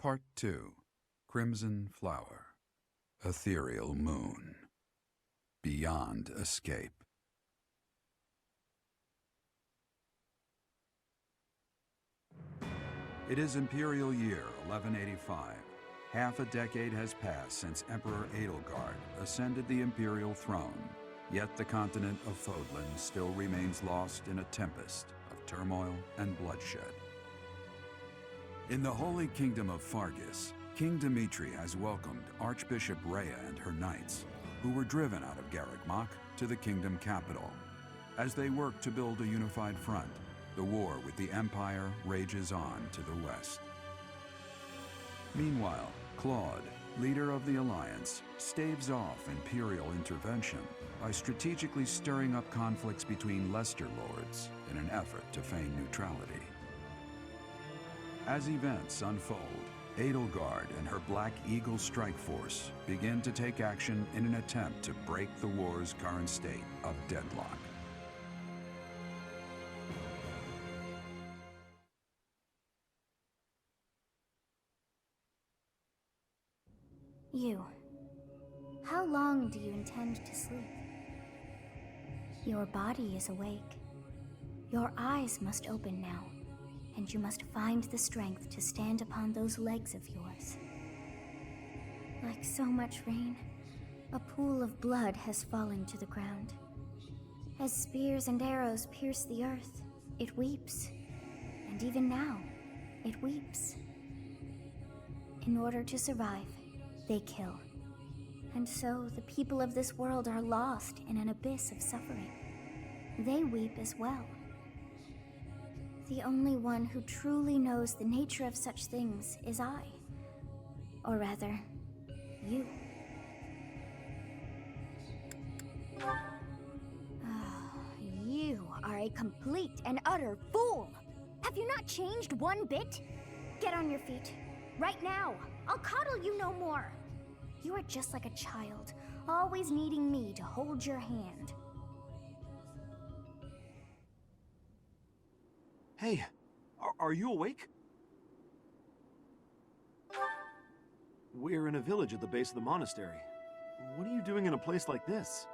Part 2. Crimson Flower. Ethereal Moon. Beyond Escape. It is Imperial Year 1185. Half a decade has passed since Emperor Edelgard ascended the Imperial throne, yet the continent of Fodlan still remains lost in a tempest of turmoil and bloodshed. In the Holy Kingdom of Fargus, King Dimitri has welcomed Archbishop Rhea and her knights, who were driven out of Garreg to the kingdom capital. As they work to build a unified front, the war with the Empire rages on to the west. Meanwhile, Claude, leader of the Alliance, staves off Imperial intervention by strategically stirring up conflicts between Leicester lords in an effort to feign neutrality. As events unfold, Edelgard and her Black Eagle strike force begin to take action in an attempt to break the war's current state of deadlock. You. How long do you intend to sleep? Your body is awake. Your eyes must open now, and you must find the strength to stand upon those legs of yours. Like so much rain, a pool of blood has fallen to the ground. As spears and arrows pierce the earth, it weeps. And even now, it weeps. In order to survive, they kill. And so the people of this world are lost in an abyss of suffering. They weep as well. The only one who truly knows the nature of such things is I. Or rather, you. You are a complete and utter fool! Have you not changed one bit? Get on your feet. Right now! I'll coddle you no more! You are just like a child, always needing me to hold your hand. Hey, are you awake? We're in a village at the base of the monastery. What are you doing in a place like this?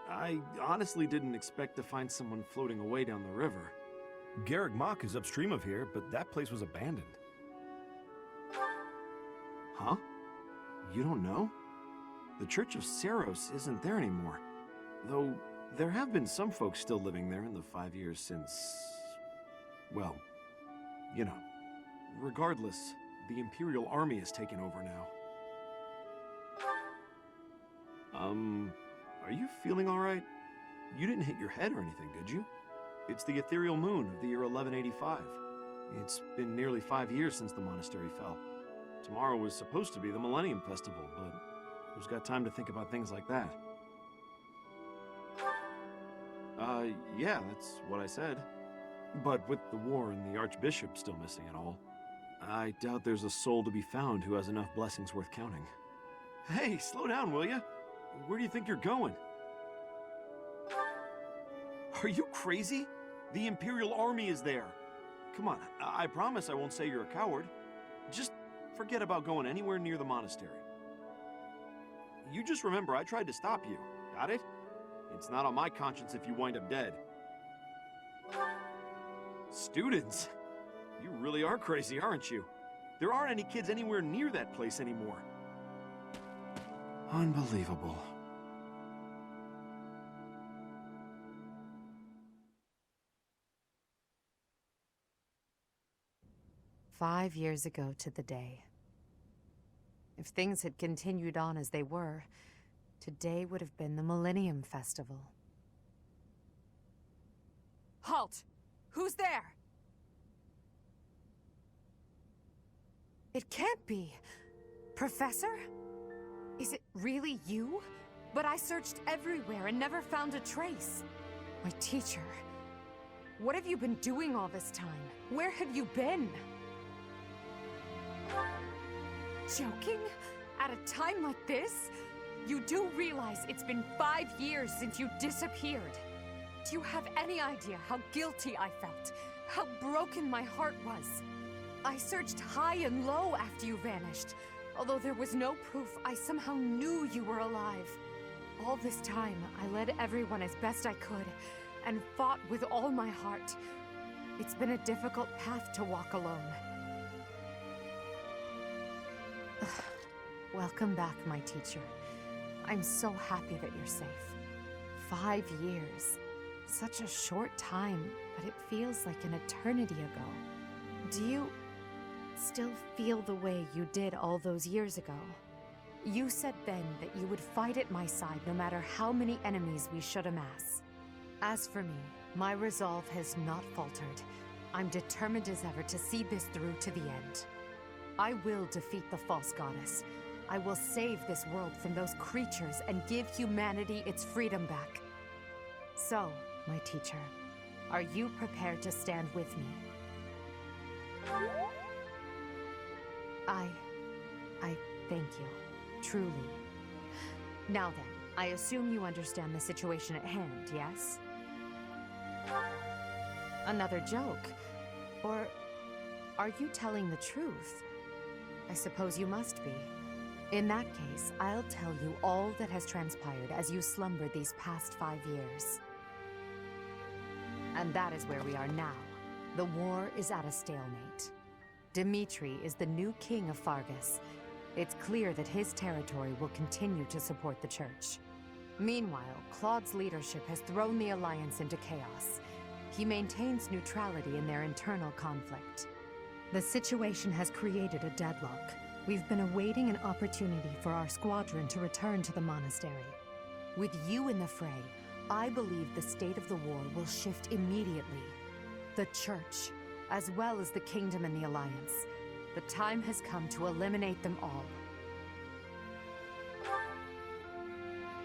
I honestly didn't expect to find someone floating away down the river. Garreg is upstream of here, but that place was abandoned. Huh? You don't know? The Church of Saros isn't there anymore. Though, there have been some folks still living there in the 5 years since... well, you know. Regardless, the Imperial Army has taken over now. Are you feeling alright? You didn't hit your head or anything, did you? It's the ethereal moon of the year 1185. It's been nearly 5 years since the monastery fell. Tomorrow was supposed to be the Millennium Festival, but who's got time to think about things like that? Yeah, that's what I said. But with the war and the Archbishop still missing and all, I doubt there's a soul to be found who has enough blessings worth counting. Hey, slow down, will ya? Where do you think you're going? Are you crazy? The Imperial Army is there. Come on, I promise I won't say you're a coward. Just forget about going anywhere near the monastery. You just remember I tried to stop you, got it? It's not on my conscience if you wind up dead. Students? You really are crazy, aren't you? There aren't any kids anywhere near that place anymore. Unbelievable. "5 years ago to the day. If things had continued on as they were, today would have been the Millennium Festival." Halt! Who's there? It can't be. Professor? Is it really you? But I searched everywhere and never found a trace. My teacher. What have you been doing all this time? Where have you been? Joking? At a time like this? You do realize it's been 5 years since you disappeared. Do you have any idea how guilty I felt? How broken my heart was? I searched high and low after you vanished. Although there was no proof, I somehow knew you were alive. All this time, I led everyone as best I could, and fought with all my heart. It's been a difficult path to walk alone. Welcome back, my teacher. I'm so happy that you're safe. 5 years. Such a short time, but it feels like an eternity ago. Do you still feel the way you did all those years ago? You said then that you would fight at my side no matter how many enemies we should amass. As for me, my resolve has not faltered. I'm determined as ever to see this through to the end. I will defeat the false goddess. I will save this world from those creatures and give humanity its freedom back. So, my teacher, are you prepared to stand with me? I thank you. Truly. Now then, I assume you understand the situation at hand, yes? Another joke? Or are you telling the truth? I suppose you must be. In that case, I'll tell you all that has transpired as you slumbered these past 5 years. And that is where we are now. The war is at a stalemate. Dimitri is the new king of Fargus. It's clear that his territory will continue to support the church. Meanwhile, Claude's leadership has thrown the Alliance into chaos. He maintains neutrality in their internal conflict. The situation has created a deadlock. We've been awaiting an opportunity for our squadron to return to the monastery. With you in the fray, I believe the state of the war will shift immediately. The church, as well as the kingdom and the Alliance. The time has come to eliminate them all.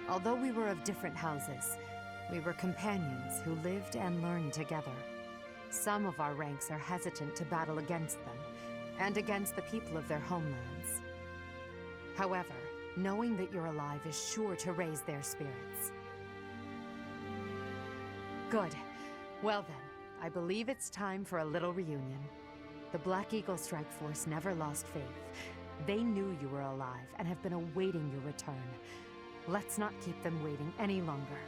Although we were of different houses, we were companions who lived and learned together. Some of our ranks are hesitant to battle against them, and against the people of their homelands. However, knowing that you're alive is sure to raise their spirits. Good. Well then, I believe it's time for a little reunion. The Black Eagle Strike Force never lost faith. They knew you were alive and have been awaiting your return. Let's not keep them waiting any longer.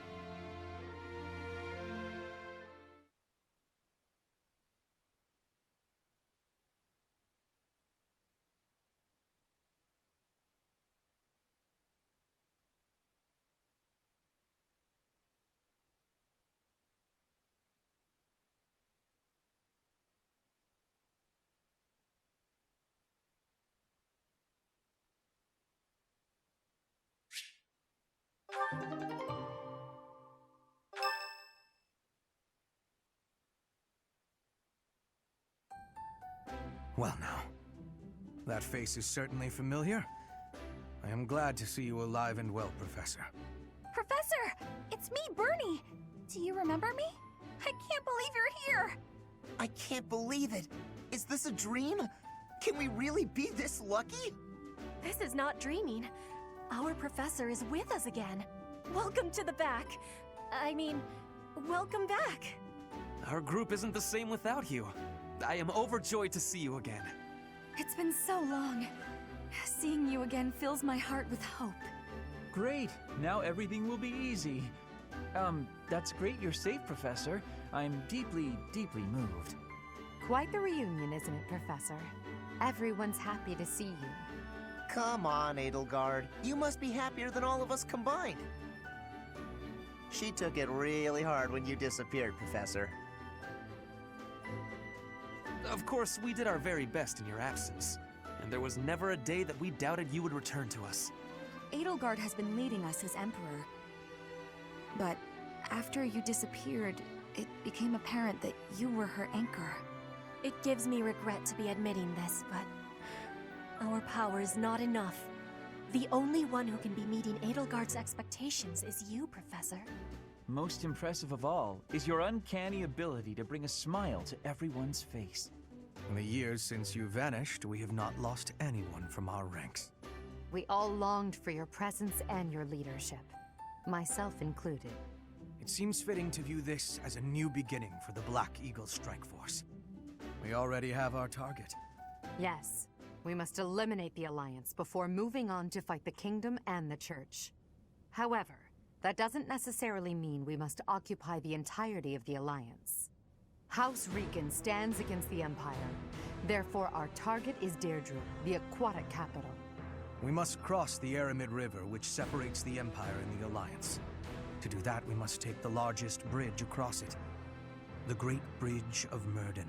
Well now, that face is certainly familiar. I am glad to see you alive and well, Professor. Professor! It's me, Bernie! Do you remember me? I can't believe you're here! I can't believe it! Is this a dream? Can we really be this lucky? This is not dreaming. Our professor is with us again. Welcome to the back. I mean, welcome back. Our group isn't the same without you. I am overjoyed to see you again. It's been so long. Seeing you again fills my heart with hope. Great! Now everything will be easy. That's great you're safe, Professor. I'm deeply, deeply moved. Quite the reunion, isn't it, Professor? Everyone's happy to see you. Come on, Edelgard. You must be happier than all of us combined. She took it really hard when you disappeared, Professor. Of course, we did our very best in your absence, and there was never a day that we doubted you would return to us. Edelgard has been leading us as Emperor. But after you disappeared, it became apparent that you were her anchor. It gives me regret to be admitting this, but our power is not enough. The only one who can be meeting Edelgard's expectations is you, Professor. Most impressive of all is your uncanny ability to bring a smile to everyone's face. In the years since you vanished, we have not lost anyone from our ranks. We all longed for your presence and your leadership, myself included. It seems fitting to view this as a new beginning for the Black Eagle Strike Force. We already have our target, Yes, we must eliminate the Alliance before moving on to fight the Kingdom and the Church. However, that doesn't necessarily mean we must occupy the entirety of the Alliance. House Rican stands against the Empire. Therefore, our target is Deirdre, the aquatic capital. We must cross the Aramid River, which separates the Empire and the Alliance. To do that, we must take the largest bridge across it. The Great Bridge of Myrden.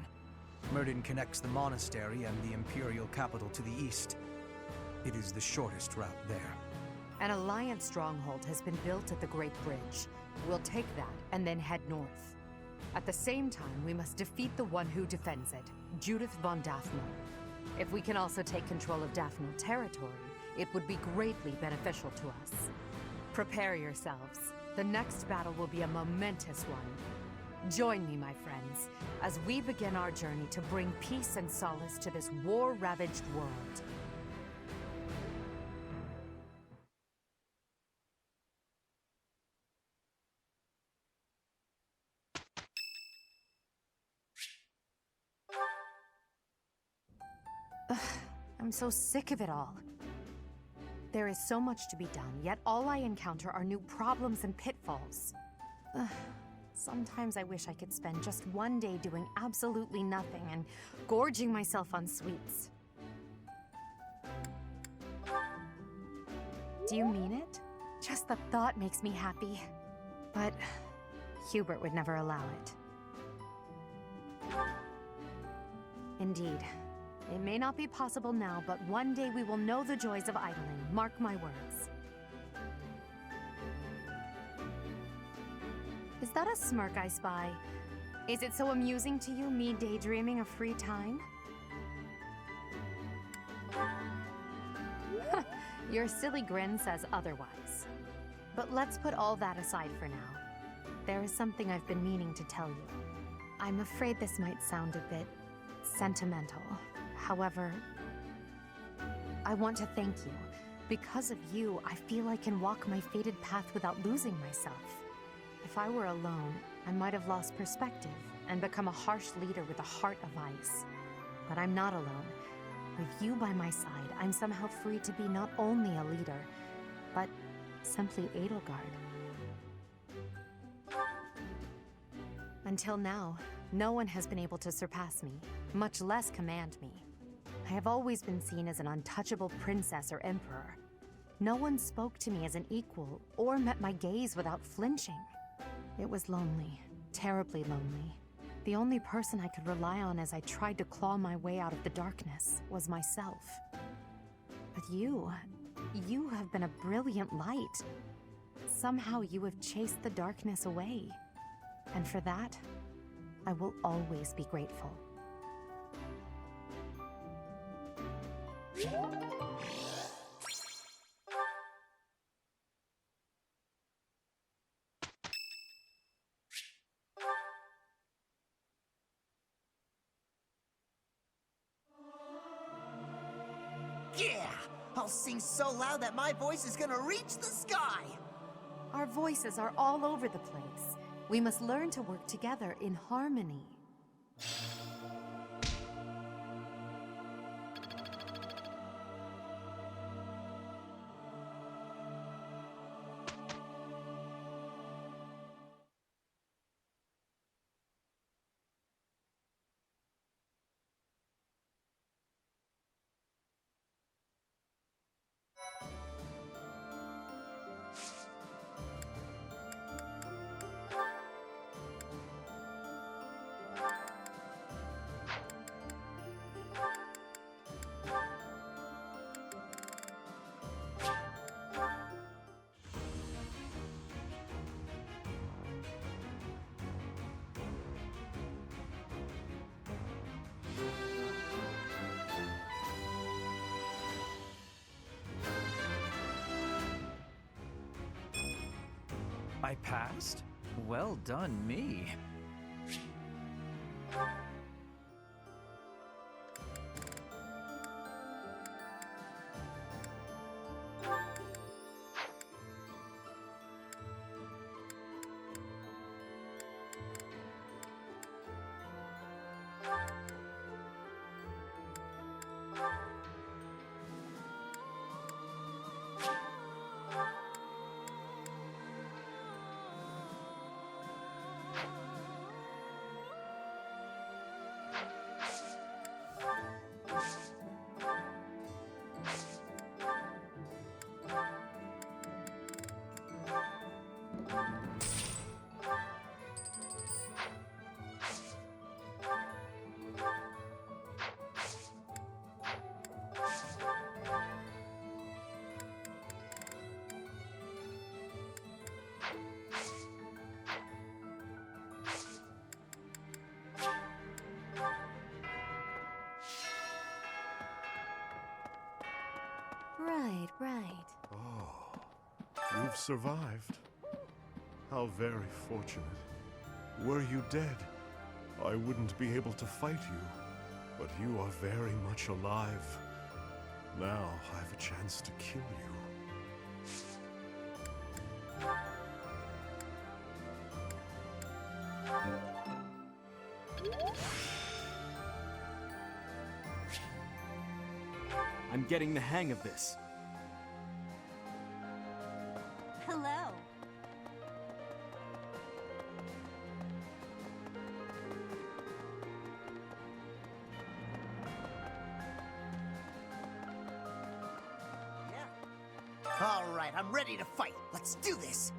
Myrden connects the monastery and the Imperial capital to the east. It is the shortest route there. An Alliance stronghold has been built at the Great Bridge. We'll take that and then head north. At the same time, we must defeat the one who defends it, Judith von Daphne. If we can also take control of Daphne territory, it would be greatly beneficial to us. Prepare yourselves. The next battle will be a momentous one. Join me, my friends, as we begin our journey to bring peace and solace to this war-ravaged world. Ugh, I'm so sick of it all. There is so much to be done, yet all I encounter are new problems and pitfalls. Ugh. Sometimes I wish I could spend just one day doing absolutely nothing and gorging myself on sweets. Do you mean it? Just the thought makes me happy. But Hubert would never allow it. Indeed. It may not be possible now, but one day we will know the joys of idling. Mark my words. Is that a smirk I spy? Is it so amusing to you, me daydreaming of free time? Your silly grin says otherwise. But let's put all that aside for now. There is something I've been meaning to tell you. I'm afraid this might sound a bit sentimental. However, I want to thank you. Because of you, I feel I can walk my fated path without losing myself. If I were alone, I might have lost perspective and become a harsh leader with a heart of ice. But I'm not alone. With you by my side, I'm somehow free to be not only a leader, but simply Edelgard. Until now, no one has been able to surpass me, much less command me. I have always been seen as an untouchable princess or emperor. No one spoke to me as an equal or met my gaze without flinching. It was lonely, terribly lonely. The only person I could rely on as I tried to claw my way out of the darkness was myself. But you have been a brilliant light. Somehow you have chased the darkness away. And for that, I will always be grateful. Yeah! I'll sing so loud that my voice is gonna reach the sky! Our voices are all over the place. We must learn to work together in harmony. I passed? Well done, me. Right. Oh, you've survived. How very fortunate. Were you dead, I wouldn't be able to fight you. But you are very much alive. Now I have a chance to kill you. I'm getting the hang of this. Hello. All right, I'm ready to fight. Let's do this.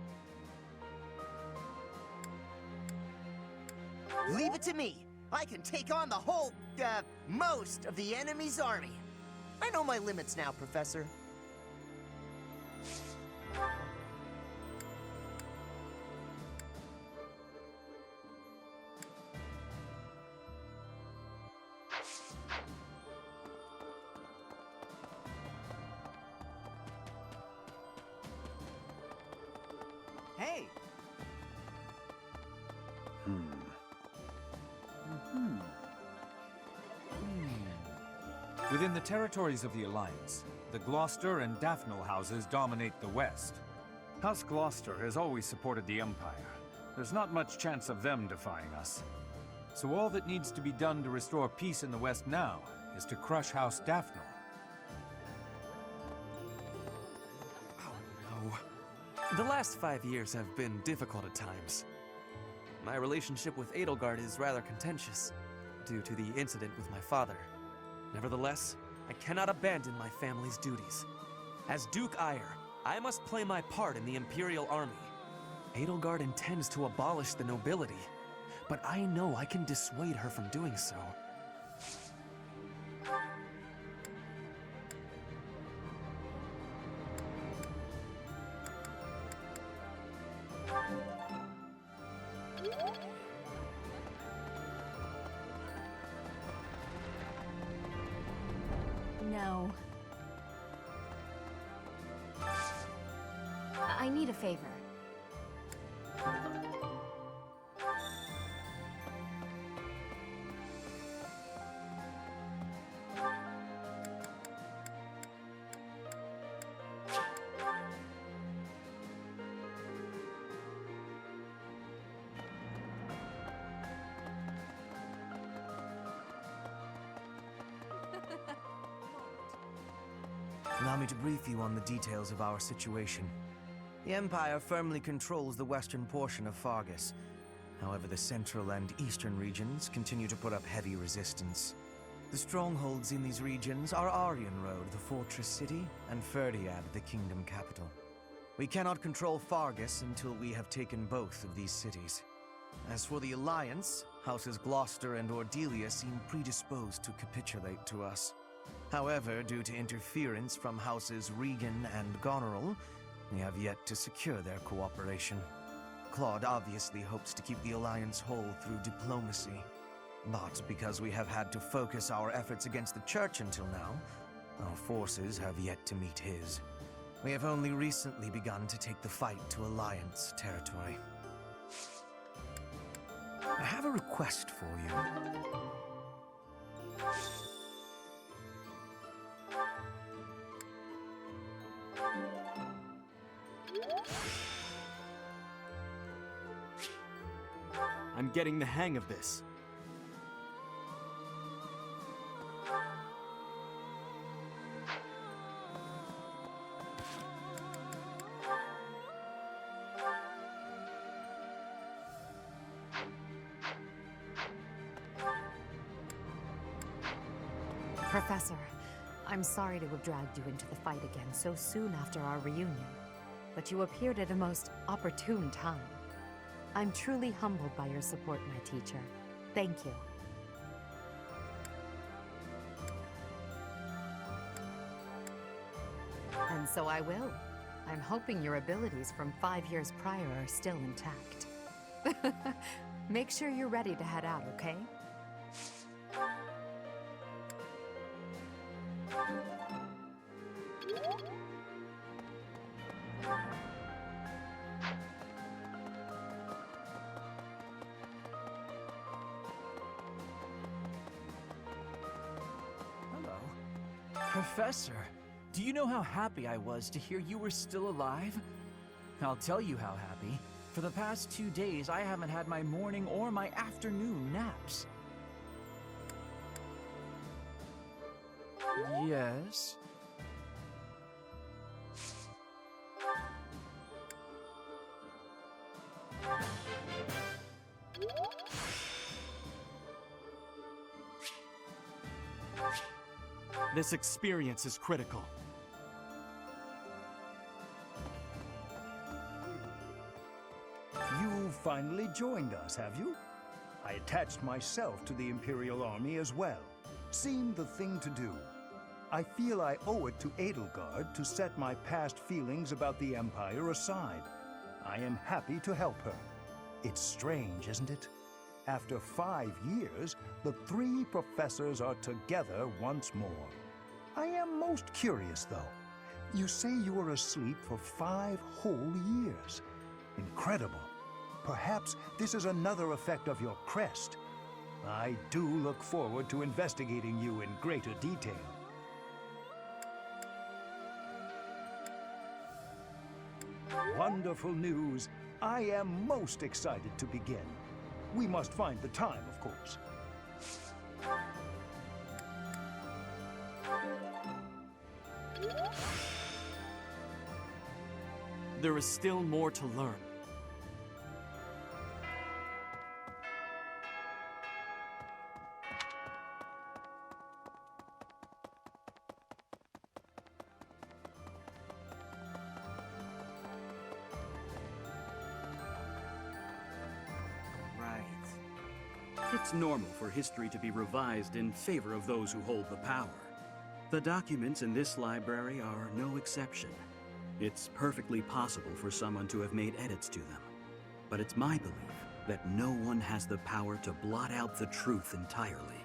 Leave it to me. I can take on the whole, most of the enemy's army. I know my limits now, Professor. Hey! Within the territories of the Alliance, the Gloucester and Daphnel houses dominate the West. House Gloucester has always supported the Empire. There's not much chance of them defying us. So all that needs to be done to restore peace in the West now is to crush House Daphnel. Oh no. The last 5 years have been difficult at times. My relationship with Edelgard is rather contentious, due to the incident with my father. Nevertheless, I cannot abandon my family's duties. As Duke Eyre, I must play my part in the Imperial Army. Edelgard intends to abolish the nobility, but I know I can dissuade her from doing so. No. I need a favor. Allow me to brief you on the details of our situation. The Empire firmly controls the western portion of Fargus. However, the central and eastern regions continue to put up heavy resistance. The strongholds in these regions are Aryan Road, the fortress city, and Ferdiad, the kingdom capital. We cannot control Fargus until we have taken both of these cities. As for the Alliance, Houses Gloucester and Ordelia seem predisposed to capitulate to us. However, due to interference from Houses Regan and Goneril, we have yet to secure their cooperation. Claude obviously hopes to keep the Alliance whole through diplomacy. But because we have had to focus our efforts against the Church until now, our forces have yet to meet his. We have only recently begun to take the fight to Alliance territory. I have a request for you. I'm getting the hang of this. Professor, I'm sorry to have dragged you into the fight again so soon after our reunion, but you appeared at a most opportune time. I'm truly humbled by your support, my teacher. Thank you. And so I will. I'm hoping your abilities from 5 years prior are still intact. Make sure you're ready to head out, okay? Professor, do you know how happy I was to hear you were still alive? I'll tell you how happy. For the past 2 days, I haven't had my morning or my afternoon naps. Yes? This experience is critical. You finally joined us, have you? I attached myself to the Imperial Army as well. Seemed the thing to do. I feel I owe it to Edelgard to set my past feelings about the Empire aside. I am happy to help her. It's strange, isn't it? After 5 years, the 3 professors are together once more. I am most curious, though. You say you were asleep for 5 whole years. Incredible. Perhaps this is another effect of your crest. I do look forward to investigating you in greater detail. Wonderful news. I am most excited to begin. We must find the time, of course. There is still more to learn. It's normal for history to be revised in favor of those who hold the power. The documents in this library are no exception. It's perfectly possible for someone to have made edits to them. But it's my belief that no one has the power to blot out the truth entirely.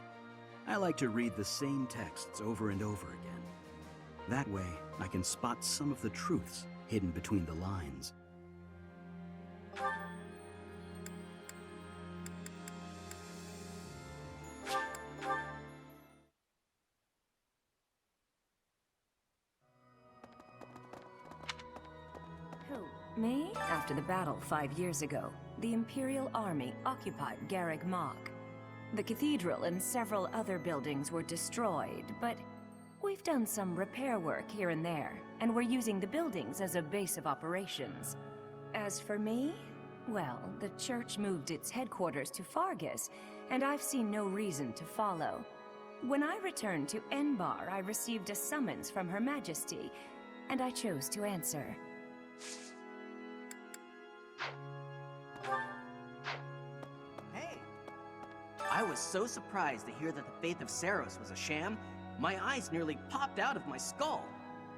I like to read the same texts over and over again. That way, I can spot some of the truths hidden between the lines. Me? After the battle 5 years ago, the Imperial Army occupied Garreg Mach. The cathedral and several other buildings were destroyed, but we've done some repair work here and there, and we're using the buildings as a base of operations. As for me, well, the church moved its headquarters to Fargus, and I've seen no reason to follow. When I returned to Enbar, I received a summons from Her Majesty, and I chose to answer. I was so surprised to hear that the faith of Saros was a sham, my eyes nearly popped out of my skull.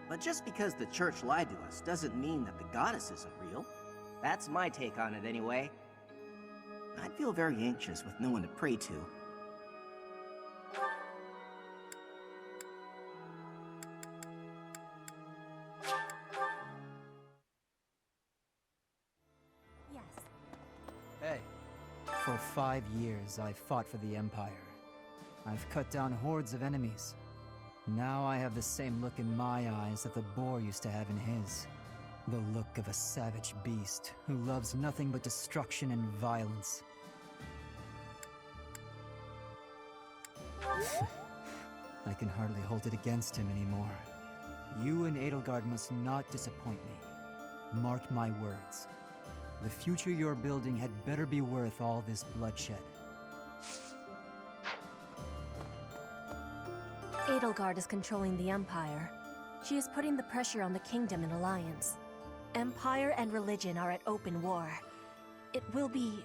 But just because the church lied to us doesn't mean that the goddess isn't real. That's my take on it anyway. I'd feel very anxious with no one to pray to. Hey. For 5 years, I've fought for the Empire. I've cut down hordes of enemies. Now I have the same look in my eyes that the boar used to have in his. The look of a savage beast who loves nothing but destruction and violence. I can hardly hold it against him anymore. You and Edelgard must not disappoint me. Mark my words. The future you're building had better be worth all this bloodshed. Edelgard is controlling the Empire. She is putting the pressure on the Kingdom in alliance. Empire and religion are at open war. It will be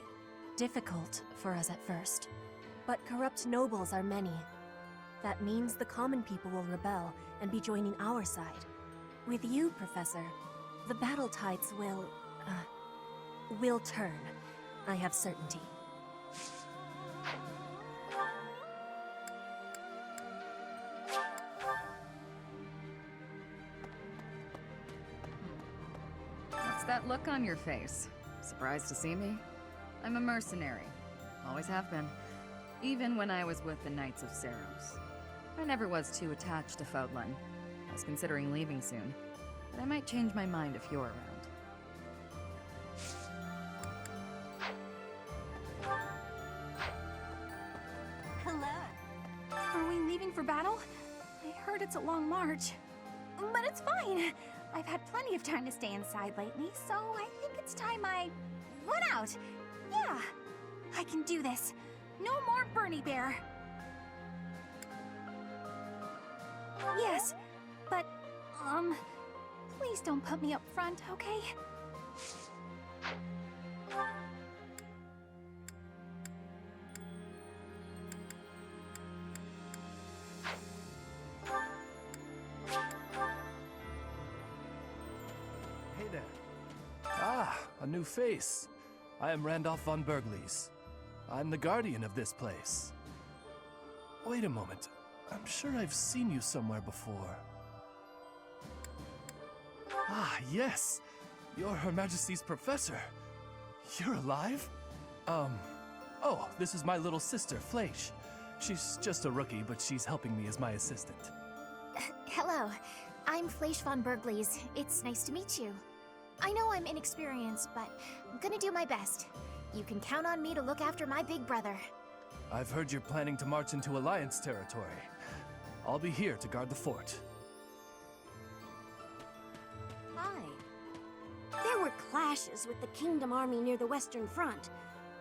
difficult for us at first, but corrupt nobles are many. That means the common people will rebel and be joining our side. With you, Professor, the battle tides will turn. I have certainty. What's that look on your face? Surprised to see me? I'm a mercenary. Always have been. Even when I was with the Knights of Saros. I never was too attached to Fodlan. I was considering leaving soon, but I might change my mind if you're around. Hello. Are we leaving for battle? I heard it's a long march. But it's fine. I've had plenty of time to stay inside lately, so I think it's time I went out. Yeah, I can do this. No more Bernie Bear. Yes, but, please don't put me up front, okay? Hey there. Ah, a new face. I am Randolph von Berglies. I'm the guardian of this place. Wait a moment. I'm sure I've seen you somewhere before. Ah, yes! You're Her Majesty's professor. You're alive? Oh, this is my little sister, Fleisch. She's just a rookie, but she's helping me as my assistant. Hello, I'm Fleisch von Berglies. It's nice to meet you. I know I'm inexperienced, but I'm gonna do my best. You can count on me to look after my big brother. I've heard you're planning to march into Alliance territory. I'll be here to guard the fort. Hi. There were clashes with the Kingdom Army near the Western Front,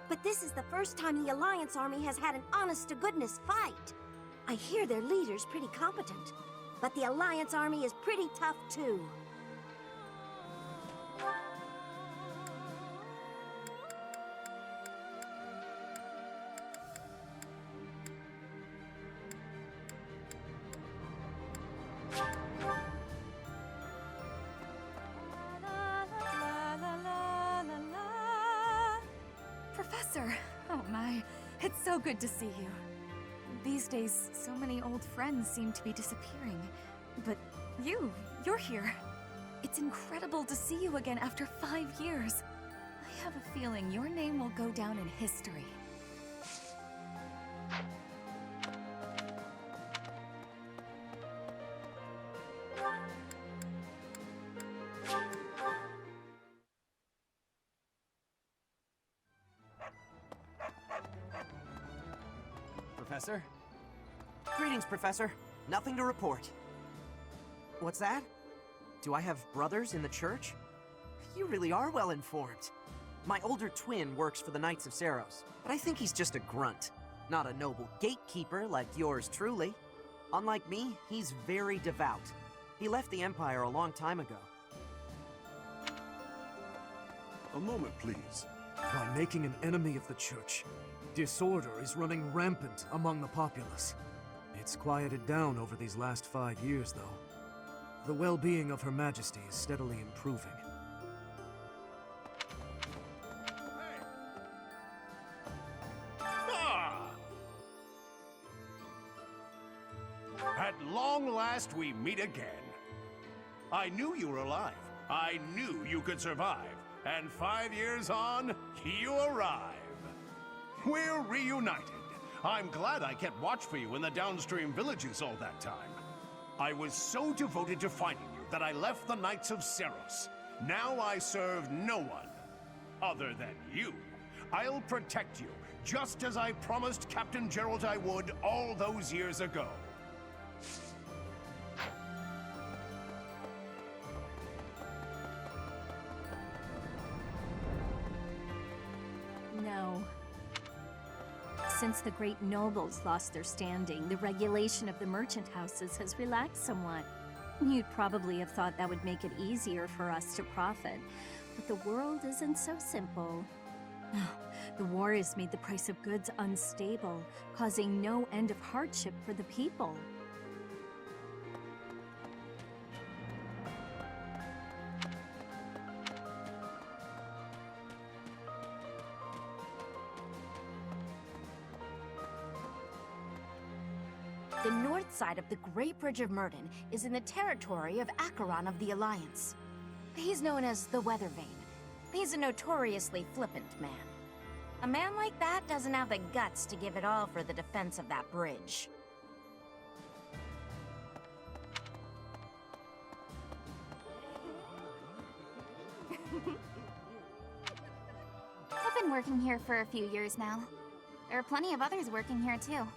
but this is the first time the Alliance Army has had an honest-to-goodness fight. I hear their leader's pretty competent, but the Alliance Army is pretty tough too. Professor! Oh my, it's so good to see you. These days, so many old friends seem to be disappearing. But you're here. It's incredible to see you again after 5 years. I have a feeling your name will go down in history. Professor? Greetings, Professor. Nothing to report. What's that? Do I have brothers in the church? You really are well informed. My older twin works for the Knights of Saros, but I think he's just a grunt, not a noble gatekeeper like yours truly. Unlike me, he's very devout. He left the Empire a long time ago. A moment, please. By making an enemy of the church, disorder is running rampant among the populace. It's quieted down over these last 5 years, though. The well-being of Her Majesty is steadily improving. At long last, we meet again. I knew you were alive. I knew you could survive. And 5 years on, you arrive. We're reunited. I'm glad I kept watch for you in the downstream villages all that time. I was so devoted to finding you that I left the Knights of Saros. Now I serve no one other than you. I'll protect you, just as I promised Captain Gerald I would all those years ago. No. Since the great nobles lost their standing, the regulation of the merchant houses has relaxed somewhat. You'd probably have thought that would make it easier for us to profit, but the world isn't so simple. The war has made the price of goods unstable, causing no end of hardship for the people. The north side of the Great Bridge of Murden is in the territory of Acheron of the Alliance. He's known as the Weathervane. He's a notoriously flippant man. A man like that doesn't have the guts to give it all for the defense of that bridge. I've been working here for a few years now. There are plenty of others working here too.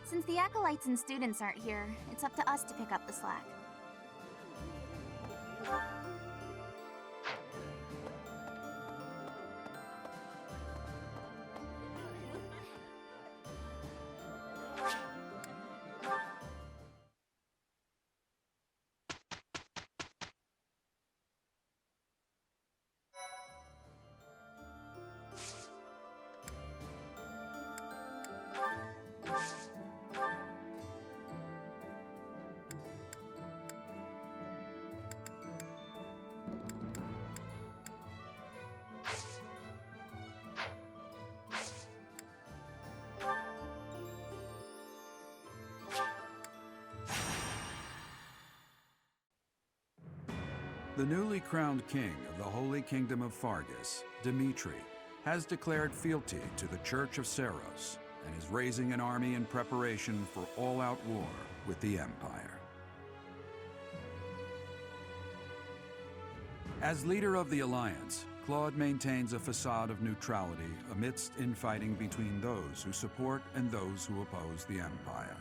Since the acolytes and students aren't here, it's up to us to pick up the slack. The newly crowned king of the Holy Kingdom of Fargus, Dimitri, has declared fealty to the Church of Seiros and is raising an army in preparation for all-out war with the Empire. As leader of the Alliance, Claude maintains a facade of neutrality amidst infighting between those who support and those who oppose the Empire.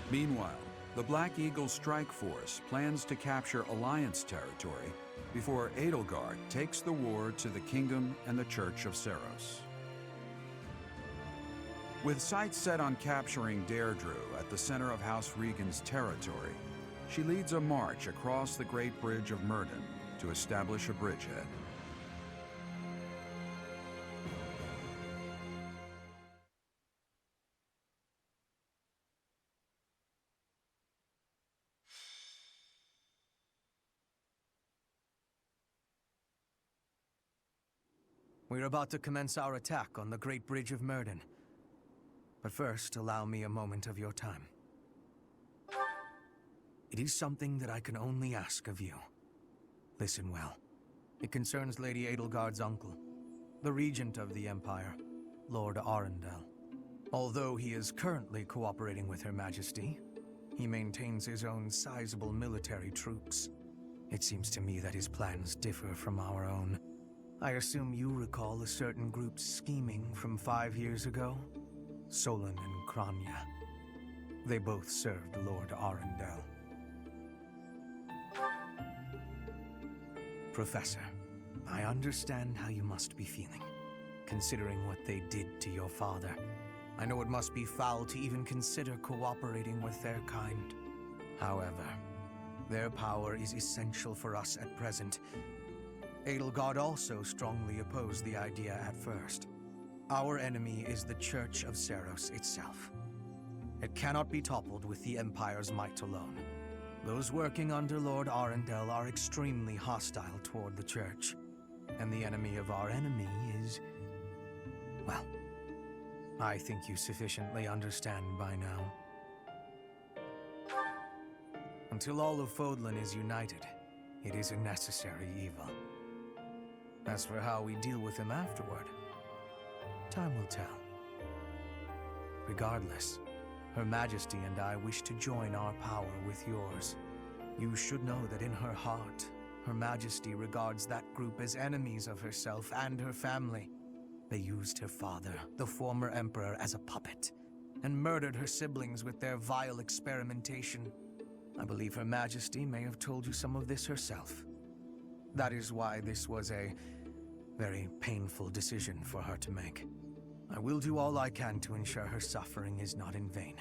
Meanwhile, the Black Eagle Strike Force plans to capture Alliance territory before Edelgard takes the war to the Kingdom and the Church of Seiros. With sights set on capturing Deirdre at the center of House Regan's territory, she leads a march across the Great Bridge of Myrddin to establish a bridgehead. We're about to commence our attack on the Great Bridge of Myrddin. But first, allow me a moment of your time. It is something that I can only ask of you. Listen well. It concerns Lady Edelgard's uncle, the regent of the Empire, Lord Arundel. Although he is currently cooperating with Her Majesty, he maintains his own sizable military troops. It seems to me that his plans differ from our own. I assume you recall a certain group's scheming from 5 years ago? Solon and Kranya. They both served Lord Arundel. Professor, I understand how you must be feeling, considering what they did to your father. I know it must be foul to even consider cooperating with their kind. However, their power is essential for us at present. Edelgard also strongly opposed the idea at first. Our enemy is the Church of Seiros itself. It cannot be toppled with the Empire's might alone. Those working under Lord Arundel are extremely hostile toward the Church. And the enemy of our enemy is... well, I think you sufficiently understand by now. Until all of Fodlan is united, it is a necessary evil. As for how we deal with him afterward, time will tell. Regardless, Her Majesty and I wish to join our power with yours. You should know that in her heart, Her Majesty regards that group as enemies of herself and her family. They used her father, the former Emperor, as a puppet, and murdered her siblings with their vile experimentation. I believe Her Majesty may have told you some of this herself. That is why this was a very painful decision for her to make. I will do all I can to ensure her suffering is not in vain.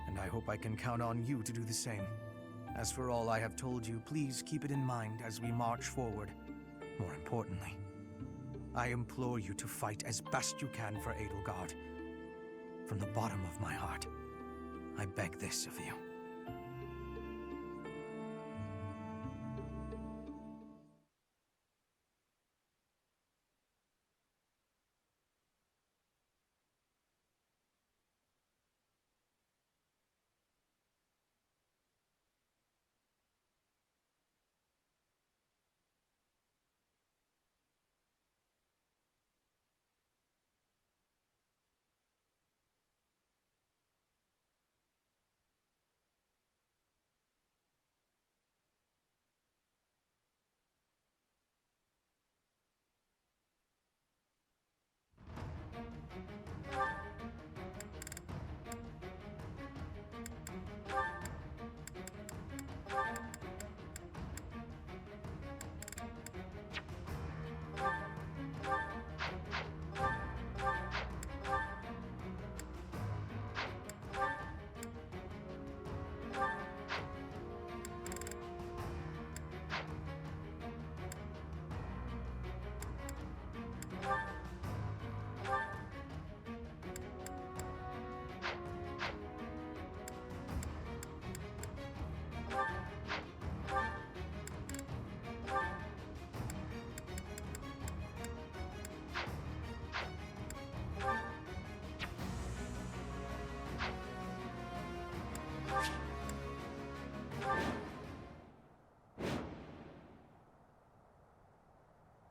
And I hope I can count on you to do the same. As for all I have told you, please keep it in mind as we march forward. More importantly, I implore you to fight as best you can for Edelgard. From the bottom of my heart, I beg this of you.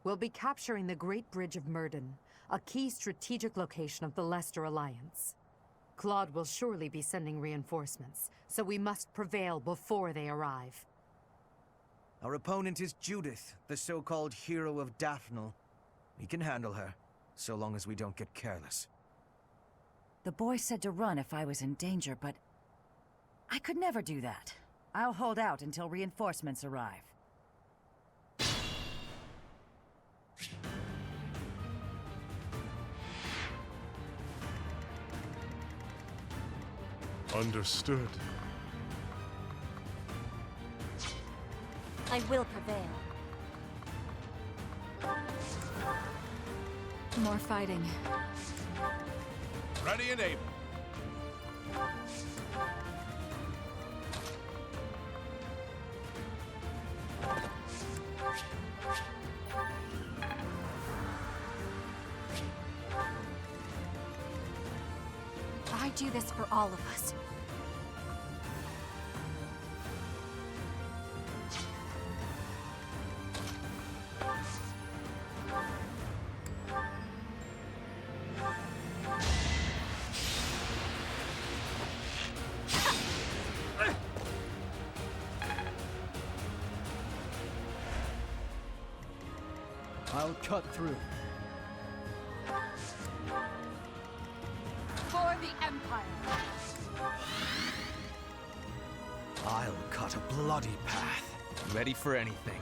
We'll be capturing the Great Bridge of Murden, a key strategic location of the Leicester Alliance. Claude will surely be sending reinforcements, so we must prevail before they arrive. Our opponent is Judith, the so-called hero of Daphnel. We can handle her, so long as we don't get careless. The boy said to run if I was in danger, but I could never do that. I'll hold out until reinforcements arrive. Understood. I will prevail. More fighting. Ready and able. I do this for all of us. I'll cut through. For the Empire! I'll cut a bloody path. Ready for anything.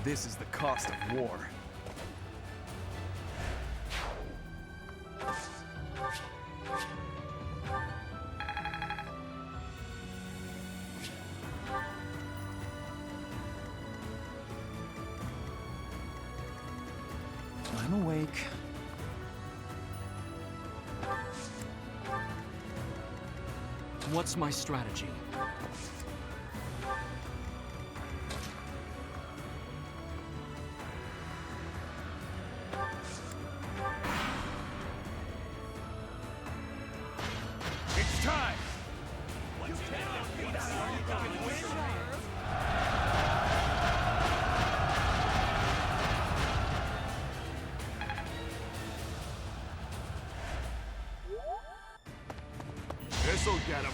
This is the cost of war. I'm awake. What's my strategy? It's time! This'll get him.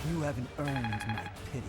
You haven't earned my pity.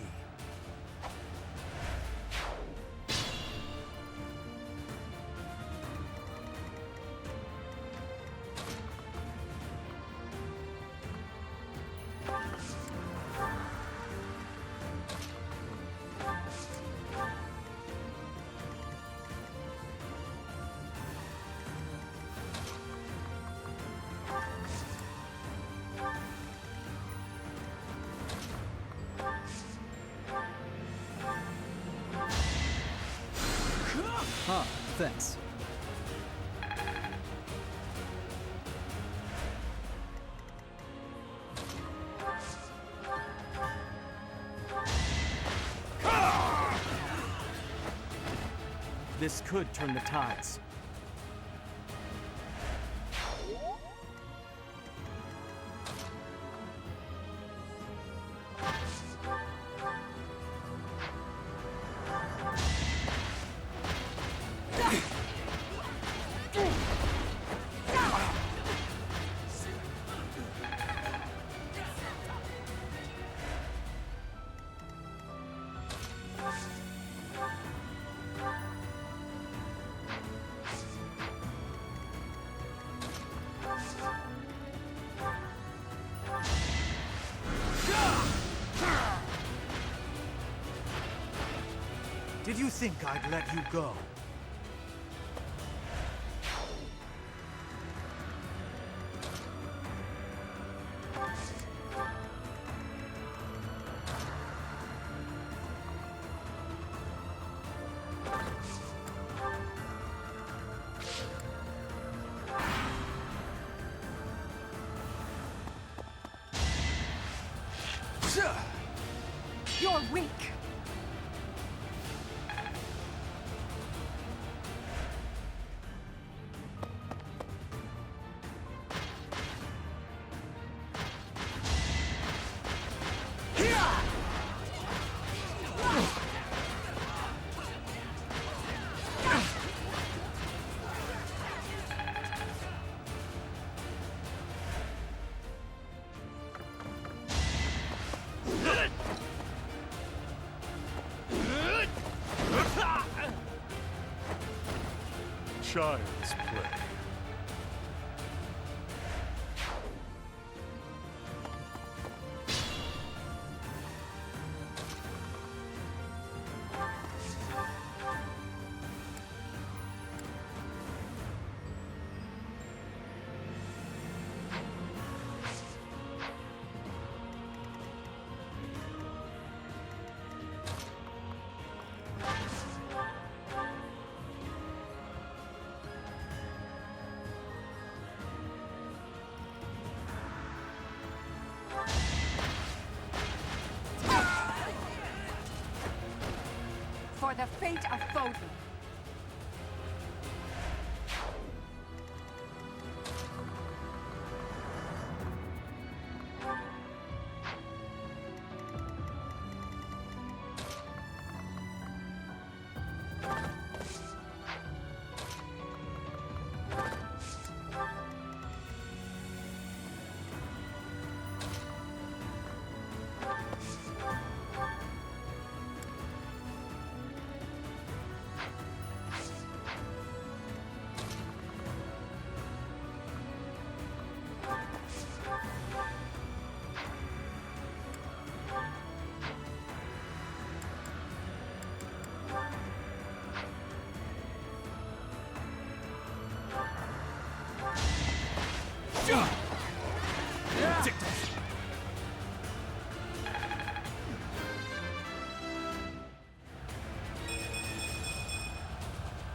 Huh, thanks. This could turn the tides. Did you think I'd let you go? child's play. For the fate of Foden.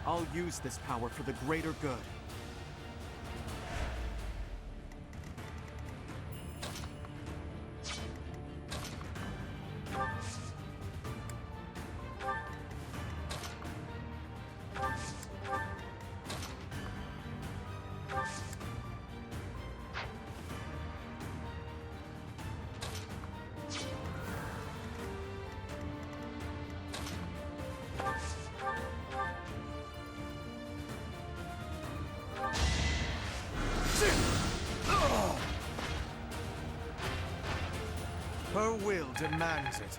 I'll use this power for the greater good. Her will demands it.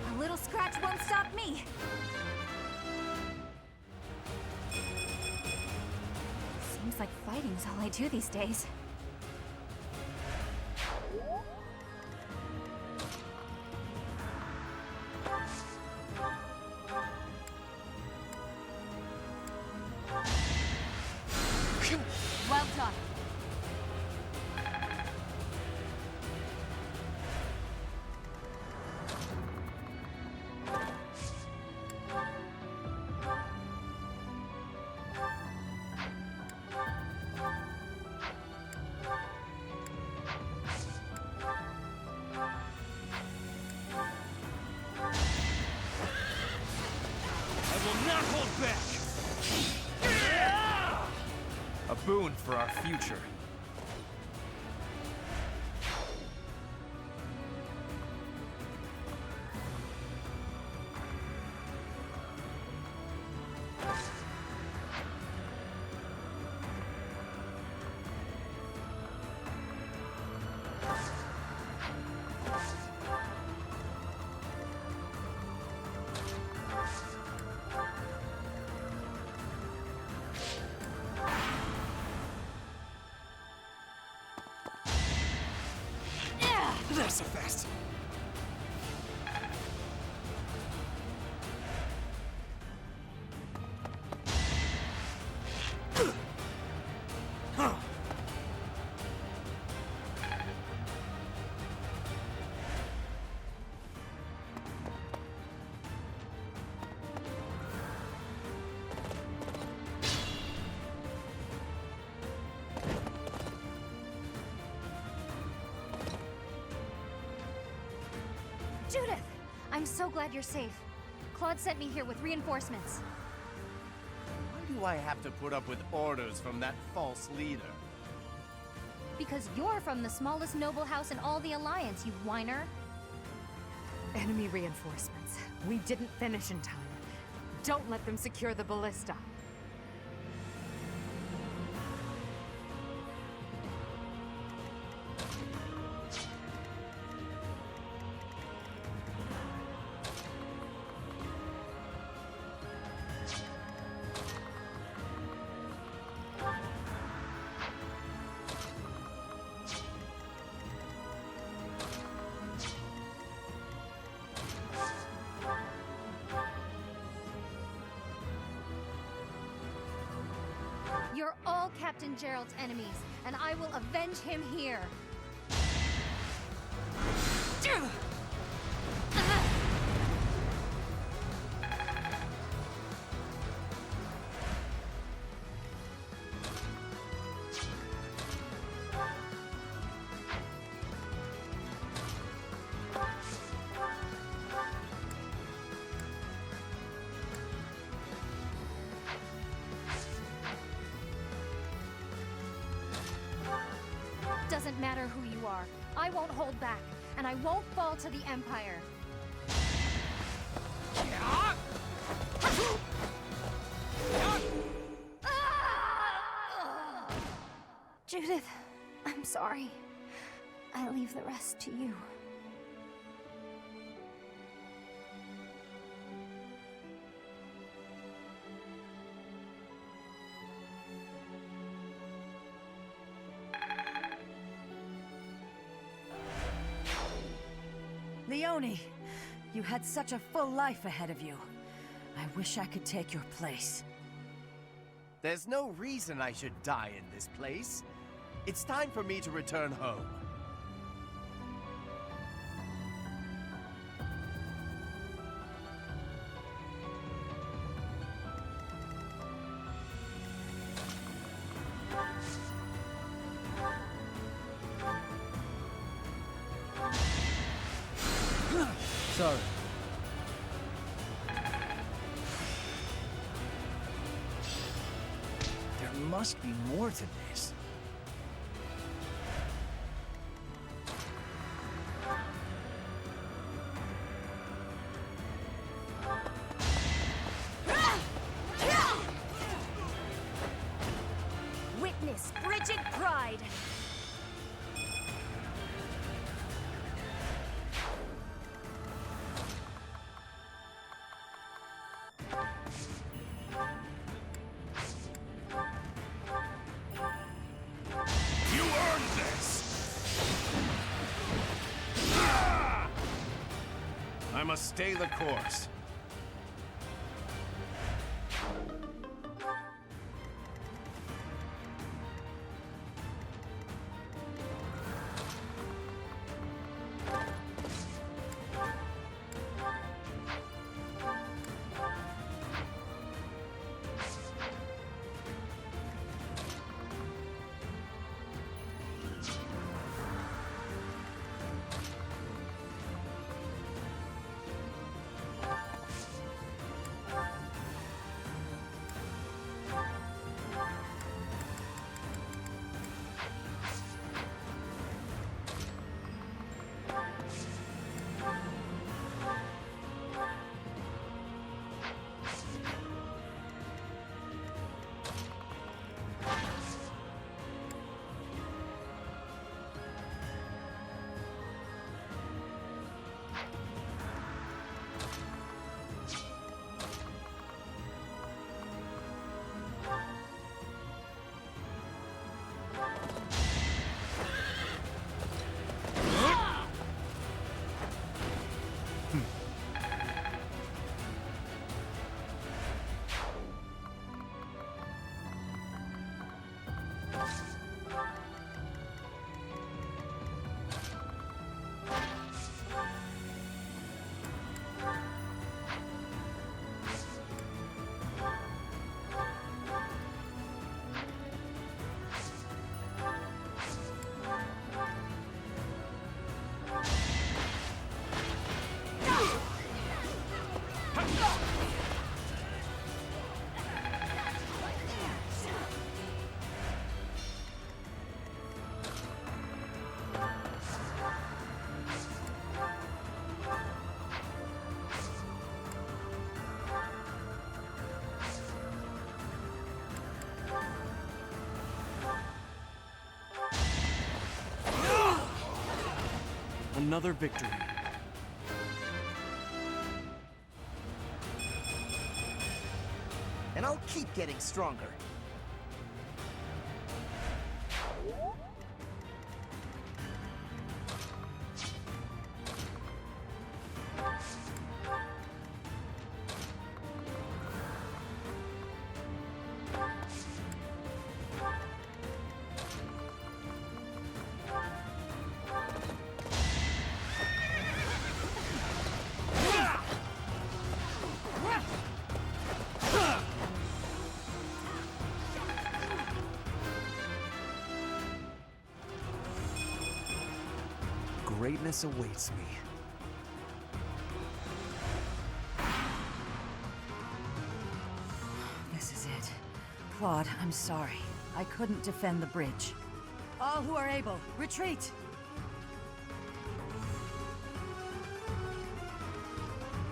A little scratch won't stop me. Seems like fighting's all I do these days. Well done. I will not hold back! A boon for our future. They're so fast. Judith! I'm so glad you're safe. Claude sent me here with reinforcements. Why do I have to put up with orders from that false leader? Because you're from the smallest noble house in all the Alliance, you whiner. Enemy reinforcements. We didn't finish in time. Don't let them secure the ballista. You're all Captain Gerald's enemies, and I will avenge him here. Doesn't matter who you are. I won't hold back, and I won't fall to the Empire. Judith, I'm sorry. I leave the rest to you. Leone, you had such a full life ahead of you. I wish I could take your place. There's no reason I should die in this place. It's time for me to return home. Sorry. There must be more to this. Witness frigid pride. You earned this! I must stay the course. another victory. And I'll keep getting stronger. Greatness awaits me. This is it. Claude, I'm sorry. I couldn't defend the bridge. All who are able, retreat!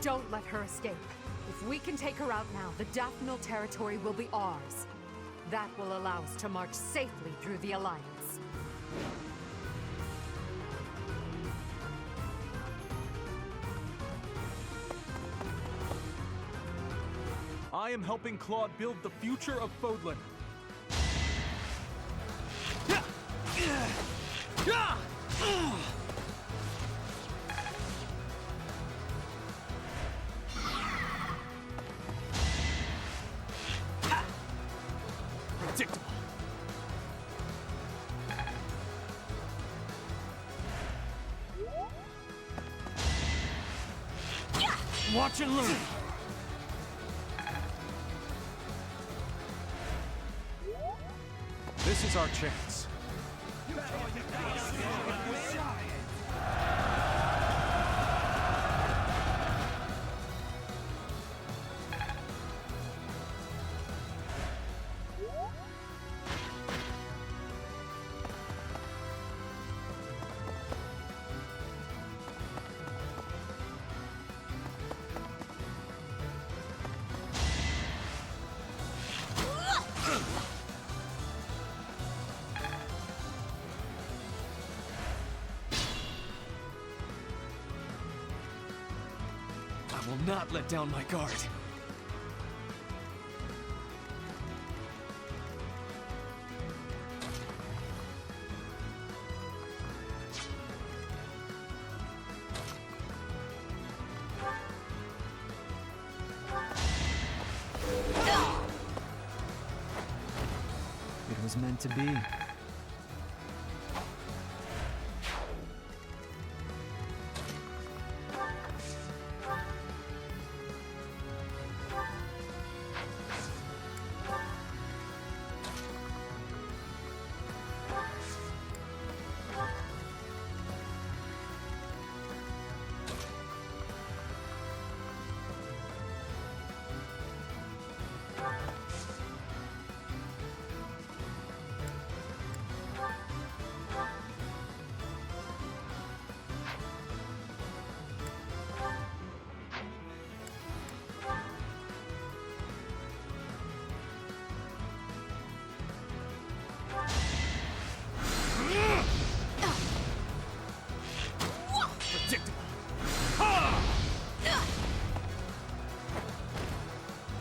Don't let her escape. If we can take her out now, the Daphne territory will be ours. That will allow us to march safely through the Alliance. I am helping Claude build the future of Fodlan. Predictable. Watch and learn. This is our chance. I will not let down my guard. It was meant to be.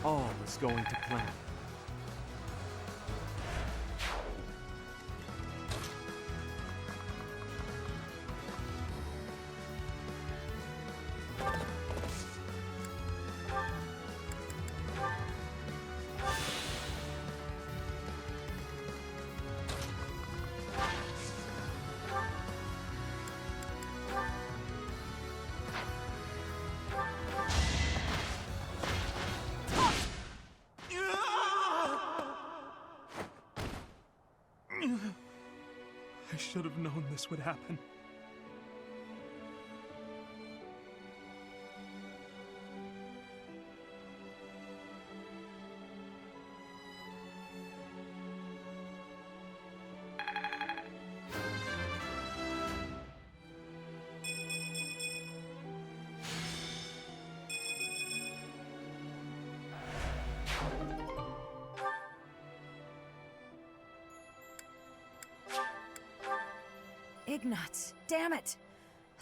All is going to plan. I should have known this would happen. Ignatz, damn it!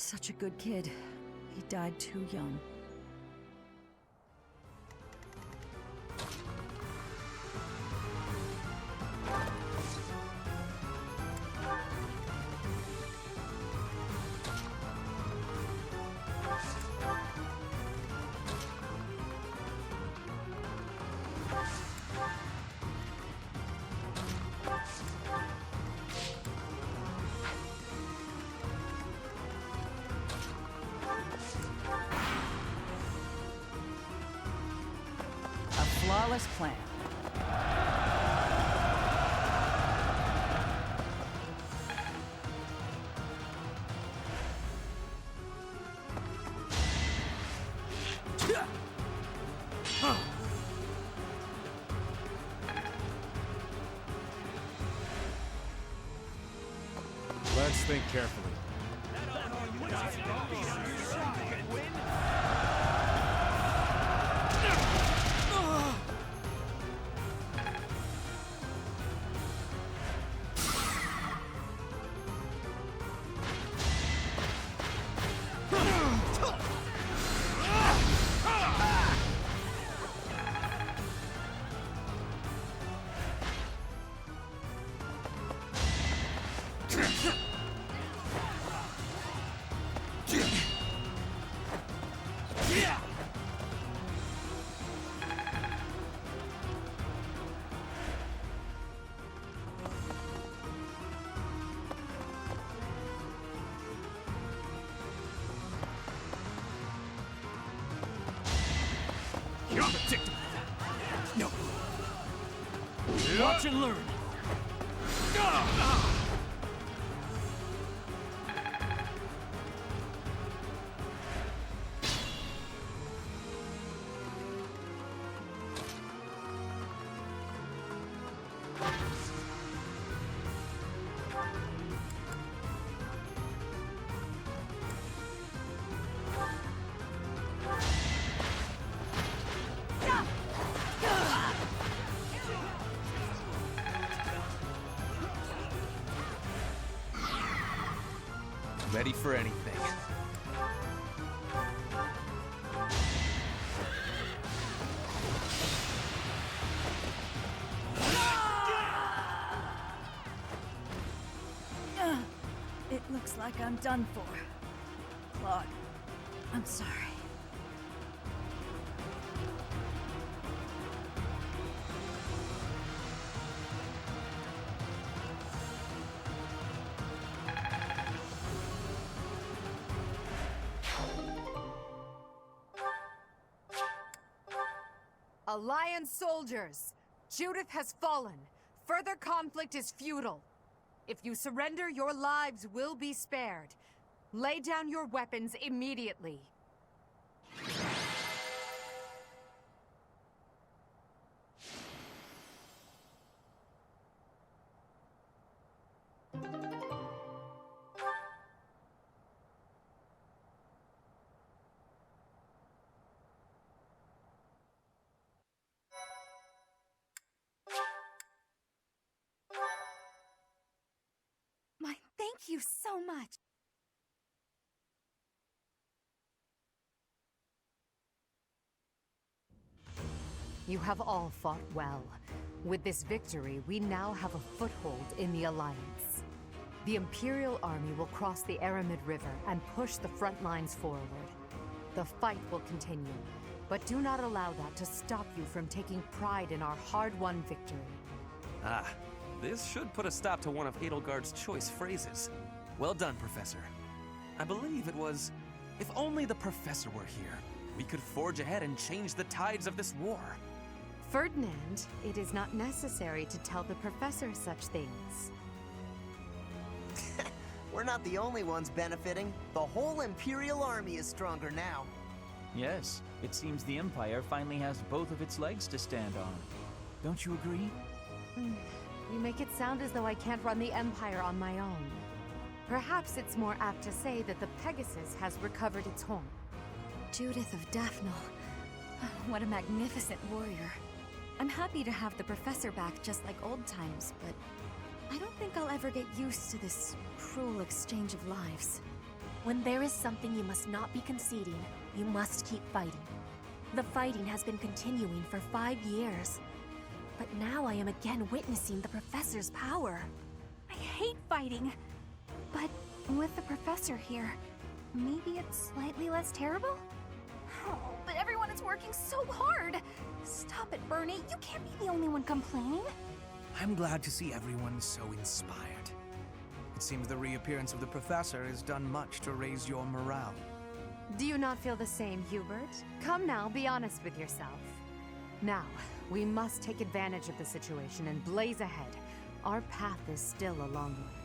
Such a good kid. He died too young. Flawless plan. Let's think carefully. You're predictable. No. Watch and learn. Ready for anything. It looks like I'm done for. Claude, I'm sorry. Alliance soldiers! Judith has fallen. Further conflict is futile. If you surrender, your lives will be spared. Lay down your weapons immediately. Thank you so much. You have all fought well. With this victory, we now have a foothold in the Alliance. The Imperial Army will cross the Aramid River and push the front lines forward. The fight will continue, but do not allow that to stop you from taking pride in our hard-won victory. Ah, this should put a stop to one of Edelgard's choice phrases. Well done, Professor. I believe it was, if only the Professor were here, we could forge ahead and change the tides of this war. Ferdinand, it is not necessary to tell the Professor such things. We're not the only ones benefiting. The whole Imperial Army is stronger now. Yes, it seems the Empire finally has both of its legs to stand on. Don't you agree? You make it sound as though I can't run the Empire on my own. Perhaps it's more apt to say that the Pegasus has recovered its home. Judith of Daphne. What a magnificent warrior. I'm happy to have the Professor back just like old times, but I don't think I'll ever get used to this cruel exchange of lives. When there is something you must not be conceding, you must keep fighting. The fighting has been continuing for 5 years. But now I am again witnessing the Professor's power. I hate fighting. But with the Professor here, maybe it's slightly less terrible? Oh, but everyone is working so hard! Stop it, Bernie. You can't be the only one complaining. I'm glad to see everyone so inspired. It seems the reappearance of the Professor has done much to raise your morale. Do you not feel the same, Hubert? Come now, be honest with yourself. Now, we must take advantage of the situation and blaze ahead. Our path is still a long one.